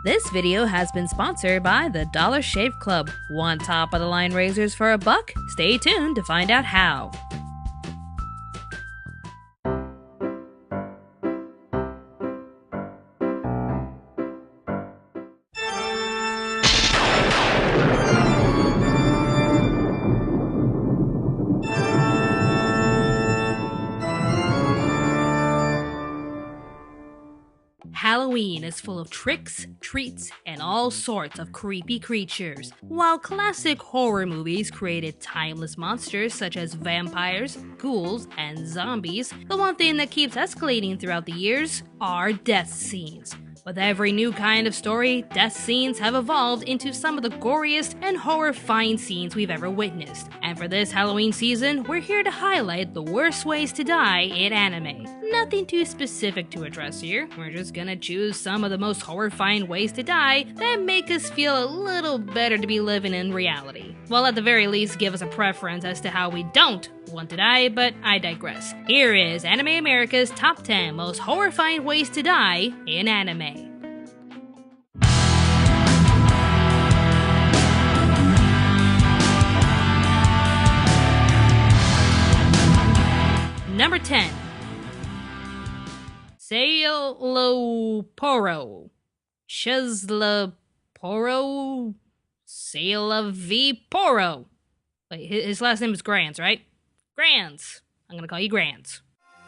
This video has been sponsored by the Dollar Shave Club. Want top-of-the-line razors for $1? Stay tuned to find out how. Halloween is full of tricks, treats, and all sorts of creepy creatures. While classic horror movies created timeless monsters such as vampires, ghouls, and zombies, the one thing that keeps escalating throughout the years are death scenes. With every new kind of story, death scenes have evolved into some of the goriest and horrifying scenes we've ever witnessed. And for this Halloween season, we're here to highlight the worst ways to die in anime. Nothing too specific to address here, we're just gonna choose some of the most horrifying ways to die that make us feel a little better to be living in reality. Well, at the very least, give us a preference as to how we don't want to die, but I digress. Here is Anime America's Top 10 Most Horrifying Ways to Die in Anime. Number 10. Sailoporo. Cheslaporo. Salaviporo. Wait, his last name is Grands, right? Grands. I'm gonna call you Grands.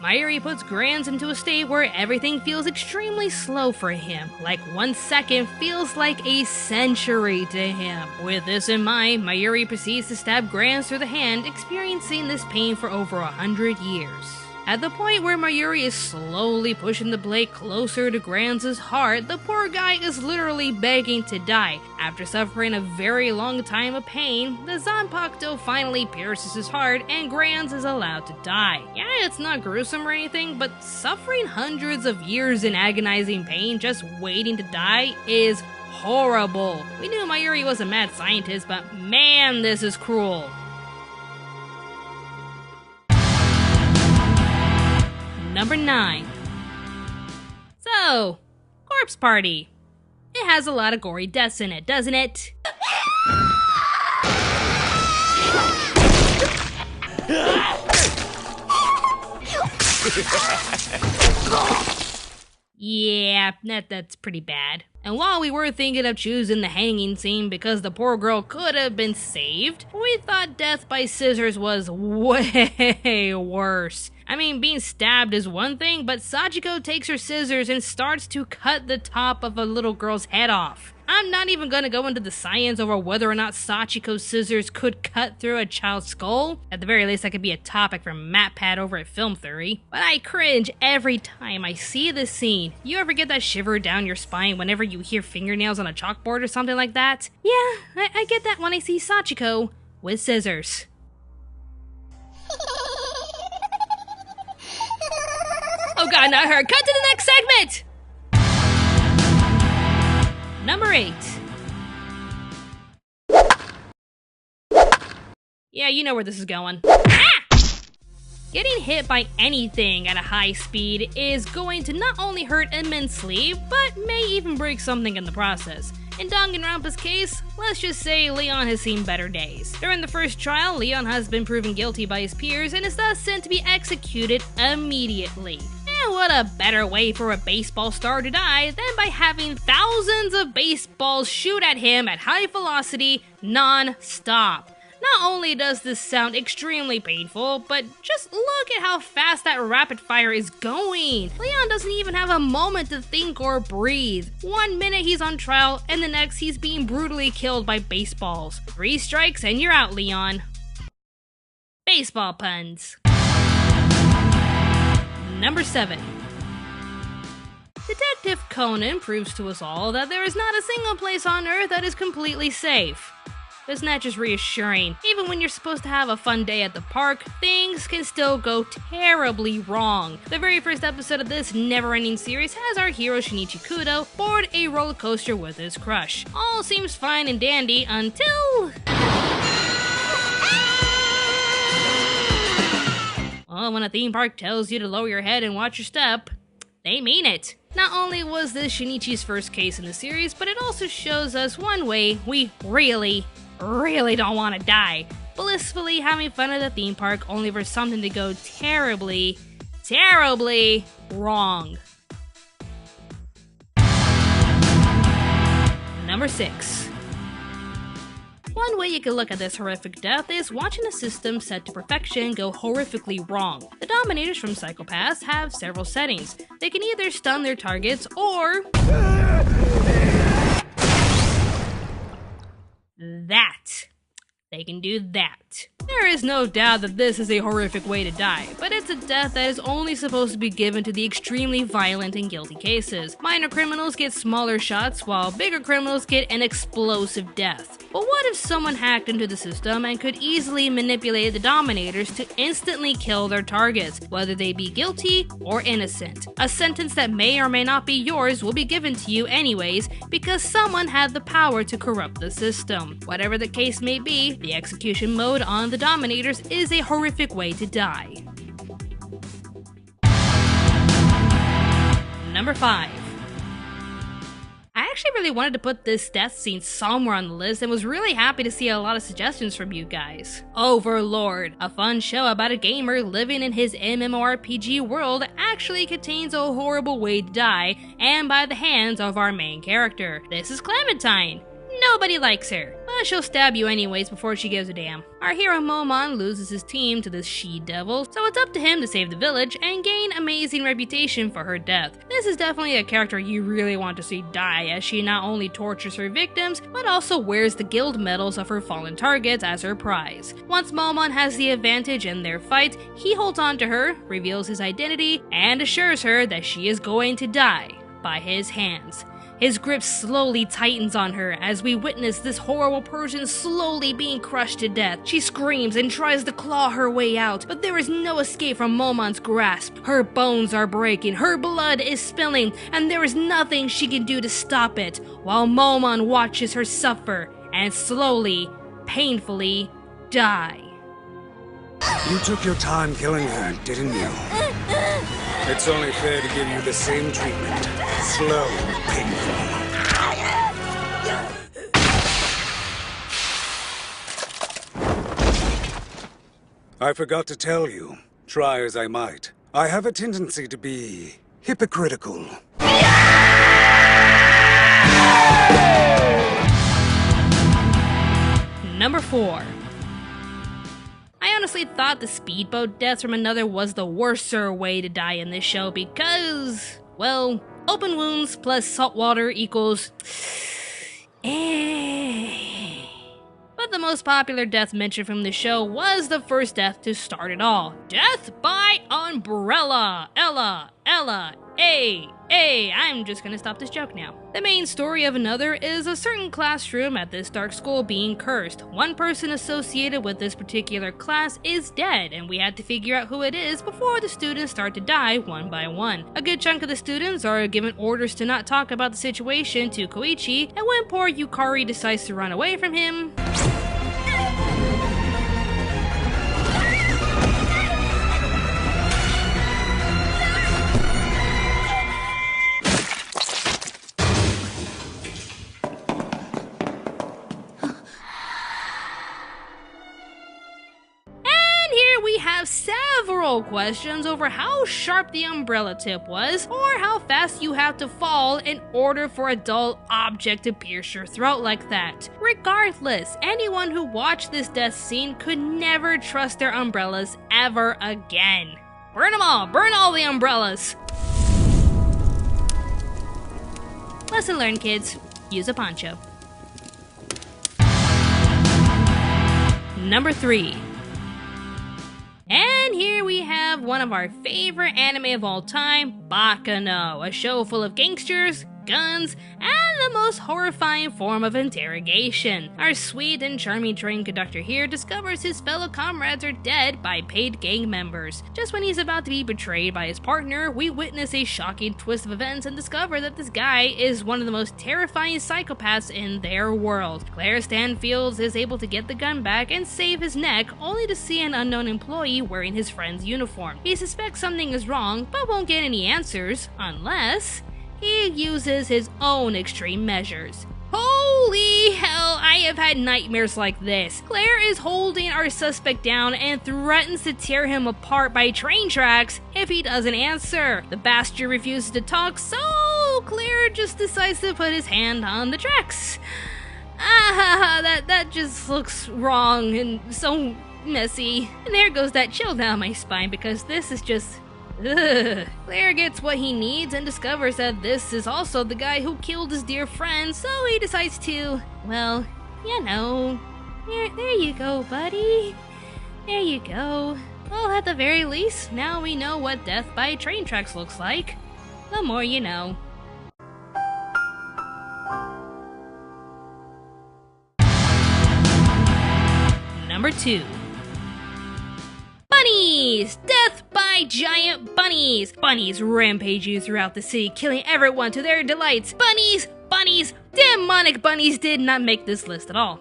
Mayuri puts Grands into a state where everything feels extremely slow for him, like 1 second feels like a century to him. With this in mind, Mayuri proceeds to stab Grands through the hand, experiencing this pain for over 100 years. At the point where Mayuri is slowly pushing the blade closer to Grands' heart, the poor guy is literally begging to die. After suffering a very long time of pain, the Zanpakuto finally pierces his heart and Grands is allowed to die. Yeah, it's not gruesome or anything, but suffering hundreds of years in agonizing pain just waiting to die is horrible. We knew Mayuri was a mad scientist, but man, this is cruel. Number 9. So, Corpse Party. It has a lot of gory deaths in it, doesn't it? Yeah, that's pretty bad. And while we were thinking of choosing the hanging scene because the poor girl could have been saved, we thought death by scissors was way worse. I mean, being stabbed is one thing, but Sachiko takes her scissors and starts to cut the top of a little girl's head off. I'm not even gonna go into the science over whether or not Sachiko's scissors could cut through a child's skull. At the very least, that could be a topic for MatPat over at Film Theory. But I cringe every time I see this scene. You ever get that shiver down your spine whenever you hear fingernails on a chalkboard or something like that? Yeah, I get that when I see Sachiko with scissors. Oh god, not her. Cut to the next segment! Number 8. Yeah, you know where this is going. Ah! Getting hit by anything at a high speed is going to not only hurt immensely, but may even break something in the process. In Danganronpa's case, let's just say Leon has seen better days. During the first trial, Leon has been proven guilty by his peers and is thus sent to be executed immediately. And what a better way for a baseball star to die than by having thousands of baseballs shoot at him at high velocity, non-stop. Not only does this sound extremely painful, but just look at how fast that rapid fire is going. Leon doesn't even have a moment to think or breathe. 1 minute he's on trial, and the next he's being brutally killed by baseballs. 3 strikes and you're out, Leon. Baseball puns. Number 7. Detective Conan proves to us all that there is not a single place on Earth that is completely safe. Isn't that just reassuring? Even when you're supposed to have a fun day at the park, things can still go terribly wrong. The very first episode of this never-ending series has our hero Shinichi Kudo board a roller coaster with his crush. All seems fine and dandy until... Well, when a theme park tells you to lower your head and watch your step, they mean it. Not only was this Shinichi's first case in the series, but it also shows us one way we really don't want to die. Blissfully having fun at the theme park only for something to go terribly wrong. Number 6. One way you can look at this horrific death is watching a system set to perfection go horrifically wrong. The Dominators from Psycho-Pass have several settings. They can either stun their targets or that. They can do that. There is no doubt that this is a horrific way to die, but it's a death that is only supposed to be given to the extremely violent and guilty cases. Minor criminals get smaller shots, while bigger criminals get an explosive death. But what if someone hacked into the system and could easily manipulate the Dominators to instantly kill their targets, whether they be guilty or innocent? A sentence that may or may not be yours will be given to you anyways, because someone had the power to corrupt the system. Whatever the case may be, the execution mode on the Dominators is a horrific way to die. Number 5. I actually really wanted to put this death scene somewhere on the list and was really happy to see a lot of suggestions from you guys. Overlord, a fun show about a gamer living in his MMORPG world, actually contains a horrible way to die, and by the hands of our main character. This is Clementine. Nobody likes her, but she'll stab you anyways before she gives a damn. Our hero Momon loses his team to this she-devil, so it's up to him to save the village and gain amazing reputation for her death. This is definitely a character you really want to see die, as she not only tortures her victims, but also wears the guild medals of her fallen targets as her prize. Once Momon has the advantage in their fight, he holds on to her, reveals his identity, and assures her that she is going to die by his hands. His grip slowly tightens on her as we witness this horrible person slowly being crushed to death. She screams and tries to claw her way out, but there is no escape from Momon's grasp. Her bones are breaking, her blood is spilling, and there is nothing she can do to stop it, while Momon watches her suffer and slowly, painfully die. You took your time killing her, didn't you? It's only fair to give you the same treatment. Slow, painful. I forgot to tell you, try as I might, I have a tendency to be hypocritical. Number 4. I honestly thought the speedboat deaths from Another was the worser way to die in this show because, well, open wounds plus salt water equals But the most popular death mentioned from the show was the first death to start it all. Death by Umbrella! Ella! I'm just gonna stop this joke now. The main story of Another is a certain classroom at this dark school being cursed. One person associated with this particular class is dead, and we had to figure out who it is before the students start to die one by one. A good chunk of the students are given orders to not talk about the situation to Koichi, and when poor Yukari decides to run away from him, several questions over how sharp the umbrella tip was, or how fast you have to fall in order for a dull object to pierce your throat like that. Regardless, anyone who watched this death scene could never trust their umbrellas ever again. Burn them all! Burn all the umbrellas! Lesson learned, kids. Use a poncho. Number 3. And here we have one of our favorite anime of all time, Bakano, a show full of gangsters, guns, and the most horrifying form of interrogation. Our sweet and charming train conductor here discovers his fellow comrades are dead by paid gang members. Just when he's about to be betrayed by his partner, we witness a shocking twist of events and discover that this guy is one of the most terrifying psychopaths in their world. Claire Stanfields is able to get the gun back and save his neck, only to see an unknown employee wearing his friend's uniform. He suspects something is wrong, but won't get any answers unless he uses his own extreme measures. Holy hell, I have had nightmares like this. Claire is holding our suspect down and threatens to tear him apart by train tracks if he doesn't answer. The bastard refuses to talk, so Claire just decides to put his hand on the tracks. That just looks wrong and so messy. And there goes that chill down my spine because this is just... ugh. Claire gets what he needs and discovers that this is also the guy who killed his dear friend, so he decides to, well, you know, there you go, buddy. There you go. Well, at the very least, now we know what death by train tracks looks like. The more you know. Number 2. Bunnies! Death by giant bunnies! Bunnies rampage you throughout the city, killing everyone to their delights. Bunnies! Bunnies! Demonic bunnies did not make this list at all.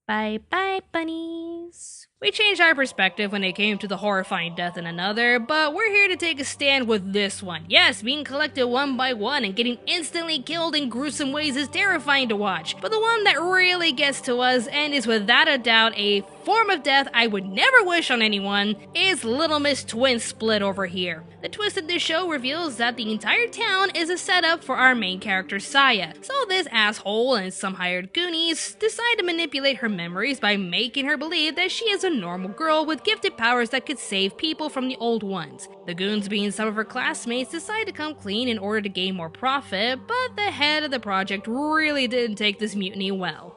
Bye bye, bunnies. We changed our perspective when it came to the horrifying death in another, but we're here to take a stand with this one. Yes, being collected one by one and getting instantly killed in gruesome ways is terrifying to watch, but the one that really gets to us and is without a doubt a form of death I would never wish on anyone is Little Miss Twin Split over here. The twist of this show reveals that the entire town is a setup for our main character Saya, so this asshole and some hired goonies decide to manipulate her memories by making her believe that she is a normal girl with gifted powers that could save people from the old ones. The goons, being some of her classmates, decide to come clean in order to gain more profit, but the head of the project really didn't take this mutiny well.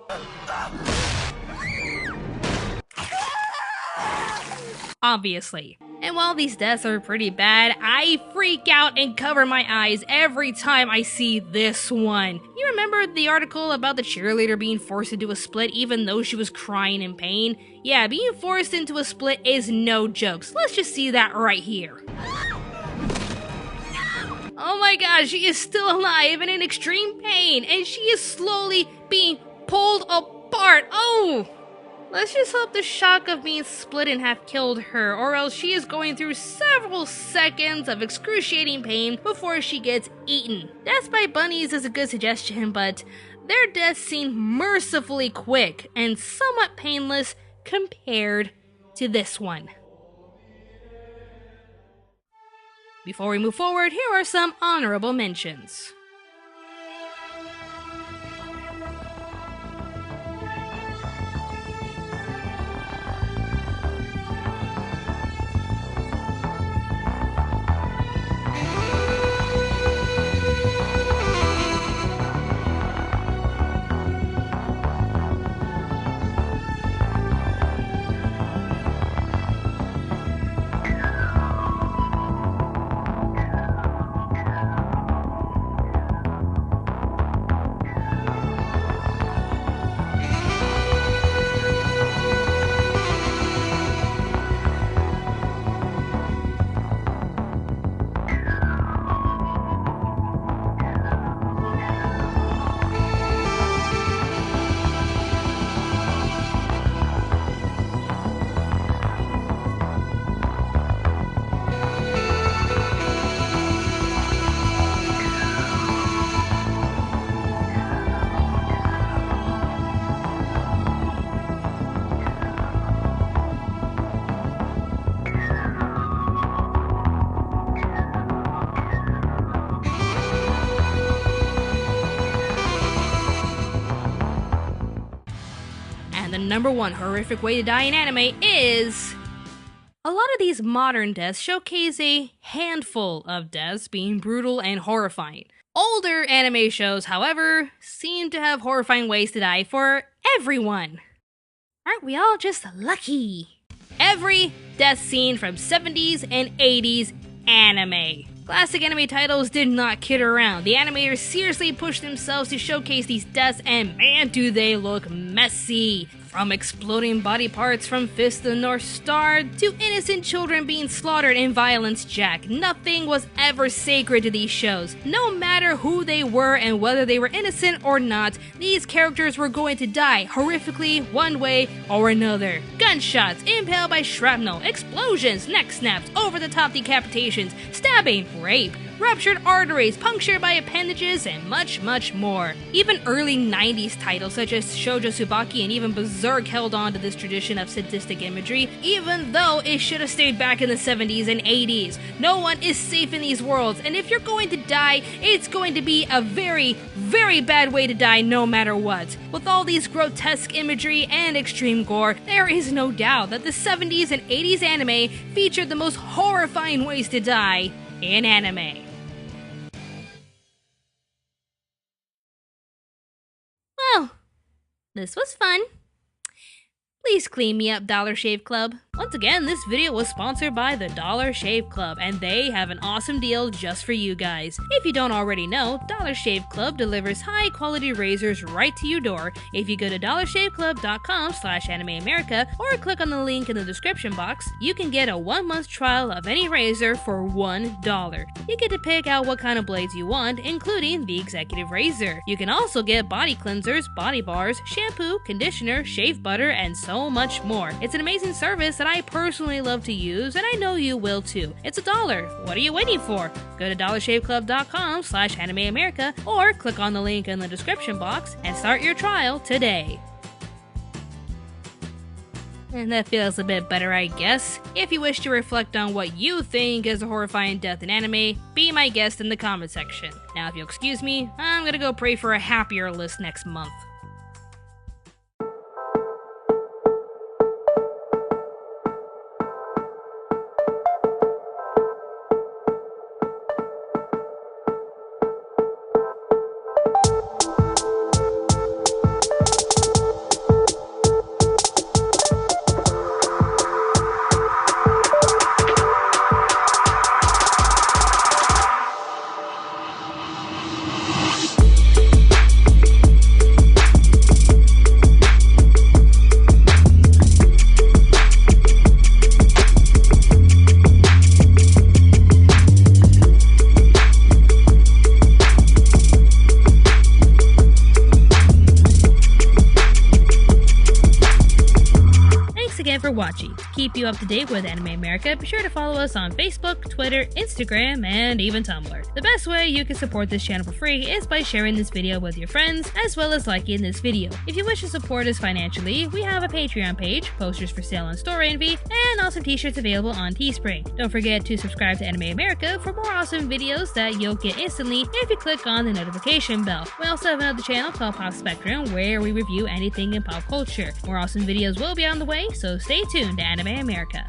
Obviously. And while these deaths are pretty bad, I freak out and cover my eyes every time I see this one. You remember the article about the cheerleader being forced into a split even though she was crying in pain? Yeah, being forced into a split is no joke, so let's just see that right here. Oh my gosh, she is still alive and in extreme pain, and she is slowly being pulled apart. Oh! Let's just hope the shock of being split in half killed her, or else she is going through several seconds of excruciating pain before she gets eaten. Death by bunnies is a good suggestion, but their deaths seem mercifully quick and somewhat painless compared to this one. Before we move forward, here are some honorable mentions. The number one horrific way to die in anime is... A lot of these modern deaths showcase a handful of deaths being brutal and horrifying. Older anime shows, however, seem to have horrifying ways to die for everyone. Aren't we all just lucky? Every death scene from 70s and 80s anime. Classic anime titles did not kid around. The animators seriously pushed themselves to showcase these deaths, and man do they look messy. From exploding body parts from Fist of the North Star to innocent children being slaughtered in Violence Jack, nothing was ever sacred to these shows. No matter who they were and whether they were innocent or not, these characters were going to die horrifically one way or another. Gunshots, impaled by shrapnel, explosions, neck snaps, over-the-top decapitations, stabbing, rape, ruptured arteries, punctured by appendages, and much, much more. Even early 90s titles such as Shoujo Tsubaki and even Berserk held on to this tradition of sadistic imagery, even though it should have stayed back in the 70s and 80s. No one is safe in these worlds, and if you're going to die, it's going to be a very, very bad way to die no matter what. With all these grotesque imagery and extreme gore, there is no doubt that the 70s and 80s anime featured the most horrifying ways to die in anime. Well, this was fun. Please clean me up, Dollar Shave Club. Once again, this video was sponsored by the Dollar Shave Club, and they have an awesome deal just for you guys. If you don't already know, Dollar Shave Club delivers high-quality razors right to your door. If you go to dollarshaveclub.com/animeamerica or click on the link in the description box, you can get a 1-month trial of any razor for $1. You get to pick out what kind of blades you want, including the executive razor. You can also get body cleansers, body bars, shampoo, conditioner, shave butter, and so much more. It's an amazing service that I personally love to use, and I know you will too. It's $1. What are you waiting for? Go to dollarshaveclub.com/animeamerica or click on the link in the description box and start your trial today. And that feels a bit better, I guess. If you wish to reflect on what you think is a horrifying death in anime, be my guest in the comment section. Now, if you'll excuse me, I'm gonna go pray for a happier list next month. For watching. To keep you up to date with Anime America, be sure to follow us on Facebook, Twitter, Instagram, and even Tumblr. The best way you can support this channel for free is by sharing this video with your friends, as well as liking this video. If you wish to support us financially, we have a Patreon page, posters for sale on Store Envy, and awesome t-shirts available on Teespring. Don't forget to subscribe to Anime America for more awesome videos that you'll get instantly if you click on the notification bell. We also have another channel called Pop Spectrum, where we review anything in pop culture. More awesome videos will be on the way, so stay tuned to Anime America.